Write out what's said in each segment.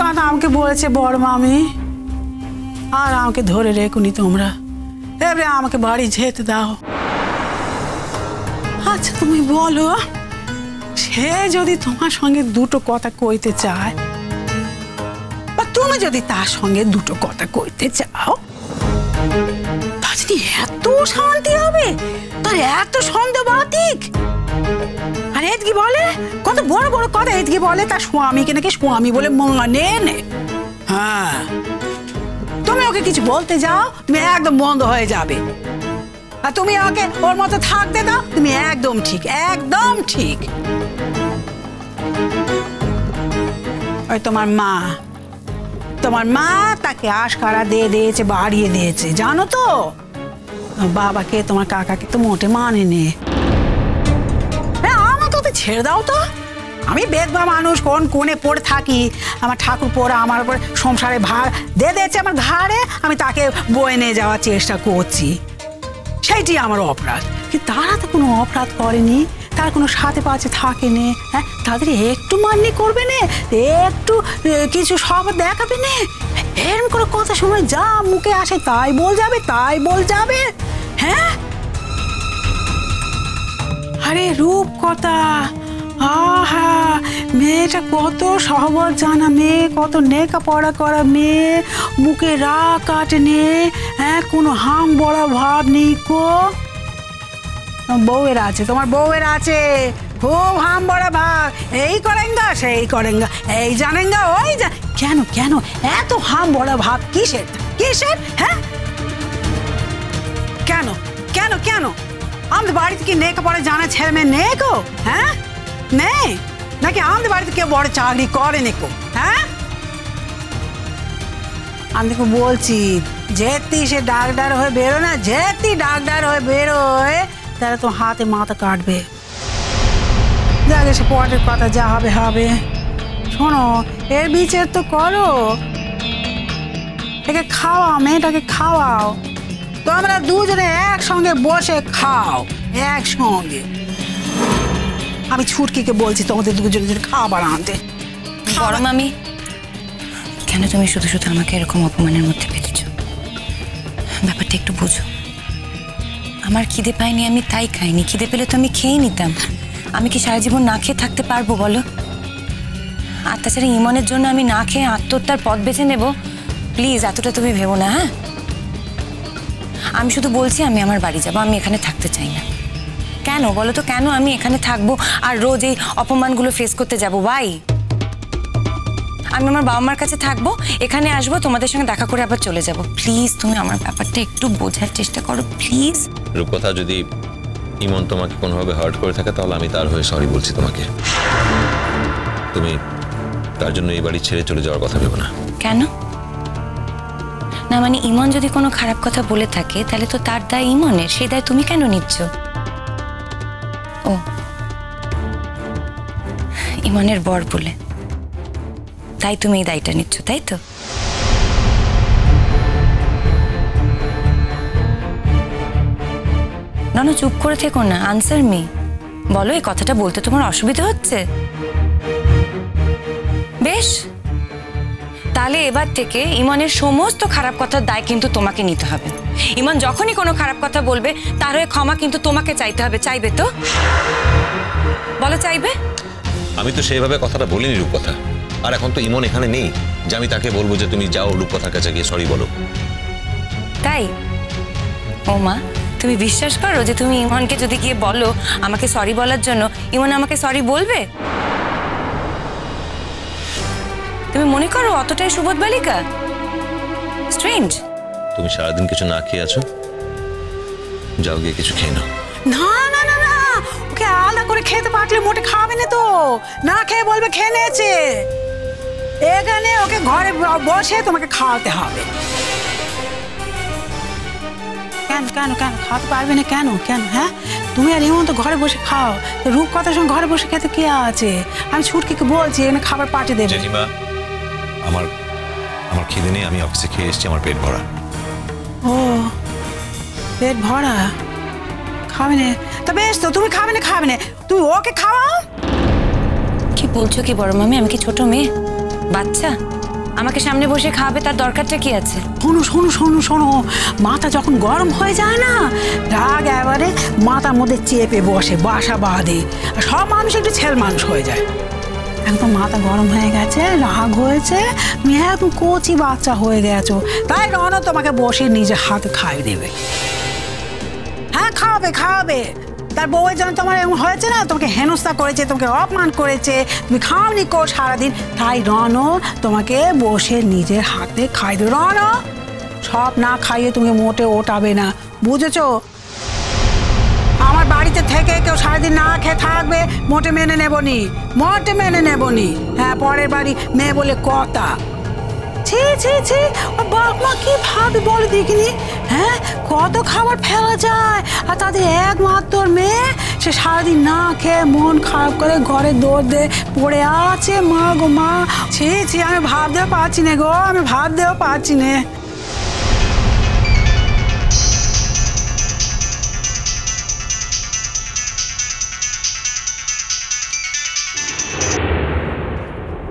কথা আমাকে বলেছে বড় মামি, আর আমাকে ধরে রেখুনি তোমরা। এবারে আমাকে বাড়ি যেতে দাও। আচ্ছা তুমি বলো, সে যদি তোমার সঙ্গে দুটো কথা কইতে চায়, বা তুমি যদি তার সঙ্গে দুটো কথা কইতে চাও, তা যদি এত শান্তি হবে, তার এত সন্দেহবাতিক। আর এদিকে বলে কত বড় বড় কথা, এদিকে বলে তার স্বামীকে নাকি স্বামী বলে মানে নে। হ্যাঁ, তুমি ওকে কিছু বলতে যাও, তুমি একদম বন্ধ হয়ে যাবে। আর তুমি ওকে ওর মতো থাকতে দাও, তুমি একদম ঠিক, একদম ঠিক। ওই তোমার মা তাকে আশকারা দিয়ে দিয়েছে, বাড়িয়ে দিয়েছে, জানো তো। বাবাকে তোমার কাকাকে তো মোটে মানে নে। আমাকে তো ছেড়ে দাও তো, আমি বেদবা মানুষ, কোন কোণে পড়ে থাকি। আমার ঠাকুর পোড়া আমার উপরে সংসারে ভার দিয়ে দিয়েছে আমার ঘাড়ে, আমি তাকে বয়ে নিয়ে যাওয়ার চেষ্টা করছি, সেইটি আমার অপরাধ। কিন্তু তারা তো কোনো অপরাধ করেনি, তার কোনো সাথে পাশে থাকেনি। হ্যাঁ, তাদের একটু মান্য করবে না, একটু কিছু সব দেখাবে না। এরকম করে কথা সময় যা মুখে আসে তাই বল যাবে। হ্যাঁ, আরে রূপ কথা, আহা, মেয়েটা কত সহবত জানা মেয়ে, কত নেকা পড়া করা মেয়ে, মুখে রাগ কাটে, হ্যাঁ, কোনো হাম বড়া ভাব নেই কো। বউয়ের আছে, তোমার বউয়ের আছে খুব হাম বড়া ভাব, এই করেঙ্গা সেই করেঙ্গা, এই জানেঙ্গা ওই কেন এত হাম বড়া ভাব কিসের? হ্যাঁ, কেন আমাদের বাড়িতে কি নেকা পড়া জানা ছেলে মেয়ে নেই গো? হ্যাঁ, নেই নাকি আমাদের বাড়িতে কেউ বড় চাকরি করে নেকো? হ্যাঁ, আমি তো বলছি, যেতি সে ডাক্তার হয়ে বেরো না, যেতি ডাক্তার হয়ে বেরোয়, তারা তো হাতে মাথা কাটবে। যাকে সে পটের কথা যা হবে হবে। শোনো, এর বিচার তো করো, একে খাওয়াও, মেয়েটাকে খাওয়াও, তোমরা দুজনে একসঙ্গে বসে খাও, একসঙ্গে। আমি ছুটকিকে বলছি তোমাদের দুজনের খাবার আনতে। বড় মামি, কেন তুমি শুধু আমাকে এরকম অপমানের মধ্যে ফেলেছ? ব্যাপারটা একটু বুঝো। আমার খিদে পায়নি, আমি তাই খাইনি। খিদে পেলে তো আমি খেয়ে নিতাম। আমি কি সারা জীবন না খেয়ে থাকতে পারবো বলো? আর তাছাড়া ইমনের জন্য আমি না খেয়ে আত্মহত্যার পথ বেছে নেব? প্লিজ এতটা তুমি ভেবো না। হ্যাঁ, আমি শুধু বলছি আমি আমার বাড়ি যাবো, আমি এখানে থাকতে চাই না। কেন বলো তো, কেন আমি এখানে থাকবো আর রোজ এই অপমানগুলো ফেস করতে যাবো? ভাই, আমি আমার বাবা মার কাছে থাকবো, এখানে আসবো, তোমাদের সঙ্গে দেখা করে আবার চলে যাব। প্লিজ তুমি আমার ব্যাপারটা একটু বোঝার চেষ্টা করো, প্লিজ। রূপকথা, যদি ইমন তোমাকে কোনোভাবে হার্ট করে থাকে, তাহলে আমি তার হয়ে সরি বলছি তোমাকে। তুমি তার জন্য এই বাড়ি ছেড়ে চলে যাওয়ার কথা ভেবো না। কেন? না মানে ইমন যদি কোনো খারাপ কথা বলে থাকে, তাহলে তো তার দায় ইমনের, সেই দায় তুমি কেন নিচ্ছ? ও, ইমনের বর বলে তাই তুমি এই দায়টা নিচ্ছ, তাই তো? না, চুপ করে থেকো না, আনসার মি। বলো, এই কথাটা বলতে তোমার অসুবিধা হচ্ছে? বেশ, তাহলে এবার থেকে ইমনের সমস্ত খারাপ কথার দায় কিন্তু তোমাকে নিতে হবে। ইমন যখনই কোনো খারাপ কথা বলবে, তার হয়ে ক্ষমা কিন্তু তোমাকে চাইতে হবে। চাইবে তো? বলো, চাইবে? আমি তো সেইভাবে কথাটা বলিনি রূপকথা। আর এখন তো ইমন এখানে নেই যে আমি তাকে বলবো যে তুমি যাও রূপকথার কাছে গিয়ে সরি বলো। তাই? ও মা, তুমি বিশ্বাস করো যে তুমি ইমনকে যদি গিয়ে বলো আমাকে সরি বলার জন্য, ইমন আমাকে সরি বলবে? তুমি মনে করো অতটাই সুবোধ বালিকা? স্ট্রেঞ্জ। তুমি সারাদিন কিছু না খেয়ে আছো, যাও গিয়ে কিছু খেয়ে নাও। না না না না, ওকে আলাদা করে খেতে পারলে মোটে খাবে না তো, না খেয়ে বলবে খেয়ে নিয়েছে। এখানে ওকে ঘরে বসে তোমাকে খাওয়াতে হবে। কেন কেন কেন খাওয়াতে পারবে না? কেন কেন? হ্যাঁ, তুমি আর ইমন তো ঘরে বসে খাও, তো রূপকথার সঙ্গে ঘরে বসে খেতে কে আছে? আমি ছুটকিকে বলছি এখানে খাবার পাঠিয়ে দেবে। জেঠিমা, আমার খিদে নেই, আমি অফিসে খেয়ে এসেছি, আমার পেট ভরা। ও, পেট ভরা? খাবে না তো বেশ, তো তুমি খাবে না, তুমি ওকে খাওয়াও। কি বলছো কি বড় মামি? আমি কি ছোট মেয়ে, বাচ্চা? আমাকে সামনে বসে খাওয়াবে, তার দরকারটা কি আছে? শোনো শোনো শোনো শোনো, মাথা যখন গরম হয়ে যায় না, রাগ এবারে মাথার মধ্যে চেপে বসে, বাসা বাঁধে, আর সব মানুষ একটু ছেল মানুষ হয়ে যায়। একদম মাথা গরম হয়ে গেছে, রাগ হয়েছে, তুমি একদম কচি বাচ্চা হয়ে গেছো, তাই রণ তোমাকে বসে নিজে হাতে খাইয়ে দেবে। হ্যাঁ, খাওয়াবে খাওয়াবে। তার বউয়ের জন্য তোমার এমন হয়েছে না, তোমাকে হেনস্থা করেছে, তোমাকে অপমান করেছে, তুমি খাওনি কো সারাদিন, তাই রণ তোমাকে বসে নিজের হাতে খাই দেবে। রণ, সব না খাইয়ে তুমি মোটে ওঠাবে না, বুঝেছো? আমার বাড়িতে থেকে কেউ সারাদিন না খেয়ে থাকবে, মোটে মেনে নেবনি, মোটে মেনে নেবনি। হ্যাঁ, পরের বাড়ি মেয়ে বলে কথা। ছি ছি ছি, বাপ মা কি ভাবে বলে দেখিনি। হ্যাঁ, কত খাবার ফেলা যায়, আর তাদের একমাত্র মেয়ে, সে সারাদিন না খেয়ে মন খারাপ করে ঘরে দৌড় দিয়ে পড়ে আছে। মা গো মা, ছি ছি, আমি ভাবতেও পারছি না গো, আমি ভাবতেও পারছি না।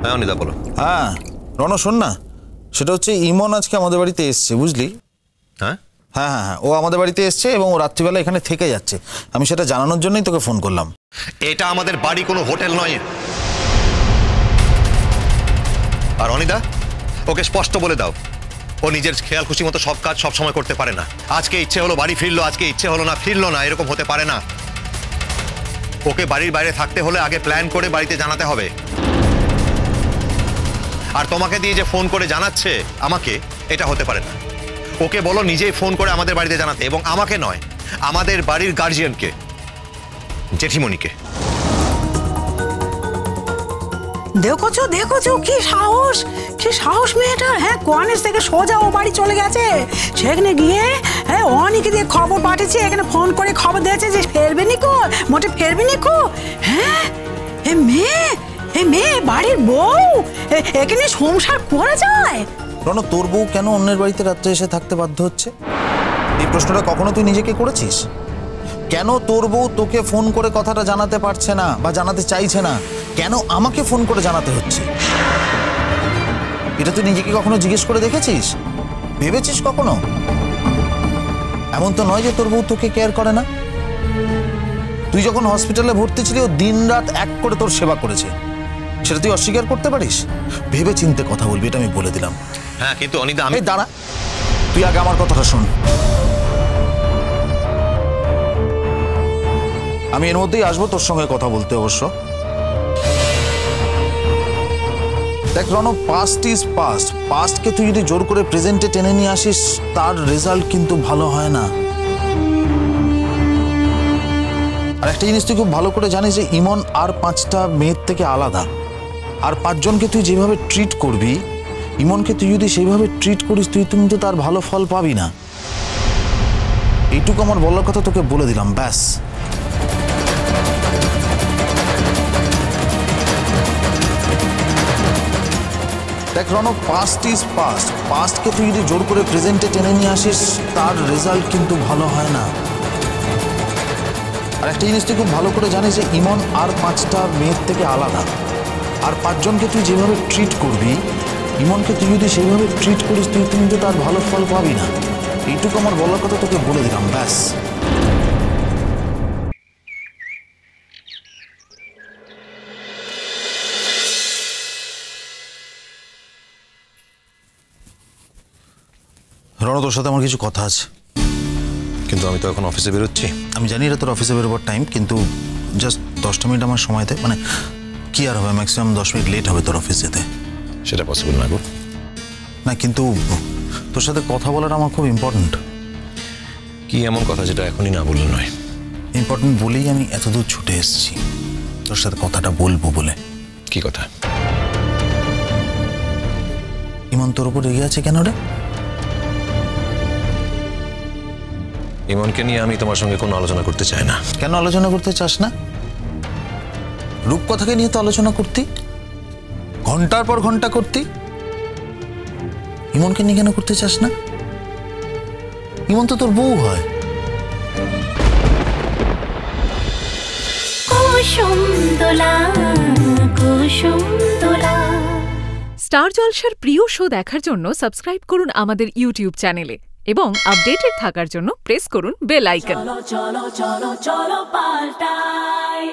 হ্যাঁ অনিদা বলো। হ্যাঁ রণ, শোন না, সেটা হচ্ছে ইমন আজকে আমাদের বাড়িতে এসছে, বুঝলি? হ্যাঁ হ্যাঁ হ্যাঁ হ্যাঁ, ও আমাদের বাড়িতে এসছে এবং ও রাত্রিবেলা এখানে থেকে যাচ্ছে। আমি সেটা জানানোর জন্যই তোকে ফোন করলাম। এটা আমাদের বাড়ি, কোনো হোটেল নয়। আর অনিদা, ওকে স্পষ্ট বলে দাও, ও নিজের খেয়াল খুশি মতো সব কাজ সব সময় করতে পারে না। আজকে ইচ্ছে হলো বাড়ি ফিরলো, আজকে ইচ্ছে হলো না ফিরলো না, এরকম হতে পারে না। ওকে বাড়ির বাইরে থাকতে হলে আগে প্ল্যান করে বাড়িতে জানাতে হবে। আর তোমাকে দিয়ে যে ফোন করে জানাচ্ছে আমাকে, এটা হতে পারে না। ওকে বলো নিজেই ফোন করে আমাদের বাড়িতে জানাতে, এবং আমাকে নয়, আমাদের বাড়ির গার্জিয়ানকে, জেঠিমণিকে। দেখোছো দেখোছো, কি সাহস, কি সাহস মেয়েটার। হ্যাঁ, কোয়ানেস থেকে সোজা ও বাড়ি চলে গেছে, সেখানে গিয়ে হ্যাঁ অনেকে দিয়ে খবর পাঠিয়েছে, এখানে ফোন করে খবর দিয়েছে যে ফেরবে নিকো, মোটে ফেরবে নিকো। হ্যাঁ, এ মেয়ে বাড়ির বউ, এখানে সংসার করা যায়? রণ, তোর বউ কেন অন্যের বাড়িতে রাত্রে এসে থাকতে বাধ্য হচ্ছে? এই প্রশ্নটা কখনো তুই নিজেকে করেছিস? কেন তোর বউ তোকে ফোন করে কথাটা জানাতে পারছে না বা জানাতে চাইছে না? কেন আমাকে ফোন করে জানাতে হচ্ছে? এটা তুই নিজেকে কখনো জিজ্ঞেস করে দেখেছিস? ভেবেছিস কখনো? এমন তো নয় যে তোর বউ তোকে কেয়ার করে না। তুই যখন হসপিটালে ভর্তি ছিলি, ও দিন রাত এক করে তোর সেবা করেছে, সেটা তুই অস্বীকার করতে পারিস? ভেবে চিন্তে কথা বলবি, এটা আমি বলে দিলাম। হ্যাঁ, কিন্তু অনিদা, আমি দাঁড়া, তুই আগে আমার কথাটা শোন। আমি এর মধ্যেই আসবো তোর সঙ্গে কথা বলতে অবশ্য। দেখ রণ, পাস্ট ইজ পাস্ট। পাস্টকে তুই যদি জোর করে প্রেজেন্টে টেনে নিয়ে আসিস, তার রেজাল্ট কিন্তু ভালো হয় না। আর একটা জিনিস তুই খুব ভালো করে জানিস যে ইমন আর 5টা মেয়ের থেকে আলাদা। আর 5 জনকে তুই যেভাবে ট্রিট করবি, ইমনকে তুই যদি সেইভাবে ট্রিট করিস, তুই কিন্তু তার ভালো ফল পাবি না। এইটুকু আমার বলার কথা তোকে বলে দিলাম, ব্যাস। দেখ রণ, পাস্ট ইজ পাস্ট। পাস্টকে তুই যদি জোর করে প্রেজেন্টে টেনে নিয়ে আসিস, তার রেজাল্ট কিন্তু ভালো হয় না। আর একটা জিনিস তুই খুব ভালো করে জানিস যে ইমন আর 5টা মেয়ের থেকে আলাদা। আর 5 জনকে তুই যেভাবে ট্রিট করবি, ইমনকে তুই যদি সেইভাবে ট্রিট করিস, তুই কিন্তু তার ভালো ফল পাবি না। এইটুকু আমার বলার কথা তোকে বলে দিলাম, ব্যাস। রণ, তোর সাথে আমার কিছু কথা আছে। কিন্তু আমি তো এখন অফিসে বেরোচ্ছি। আমি জানি এটা তোর অফিসে বেরোবার টাইম, কিন্তু জাস্ট 10টা মিনিট আমার সময় দে। মানে কি আর হবে, ম্যাক্সিমাম 10 মিনিট লেট হবে তোর অফিস যেতে। সেটা পসিবল না গো। না, কিন্তু তোর সাথে কথা বলাটা আমার খুব ইম্পর্ট্যান্ট। কি এমন কথা যেটা এখনই না বললে নয়? ইম্পর্ট্যান্ট বলেই আমি এতদূর ছুটে এসেছি তোর সাথে কথাটা বলবো বলে। কি কথা? ইমন তোর উপর রেগে আছে কেন রে? ইমনকে নিয়ে আমি তোমার সঙ্গে কোনো আলোচনা করতে চাই না। কেন আলোচনা করতে চাস না? রূপকথাকে নিয়ে তো আলোচনা করতি, ঘন্টার পর ঘন্টা করতি। ইমনকে নিয়ে কেন করতে চাস না? ইমন তো তোর বউ হয়। কুসুম দোলা কুসুম দোলা স্টার জলসার প্রিয় শো দেখার জন্য সাবস্ক্রাইব করুন আমাদের ইউটিউব চ্যানেলে এবং আপডেটেড থাকার জন্য প্রেস করুন বেল আইকন। চলো চলো চলো চলো পাল্টাই।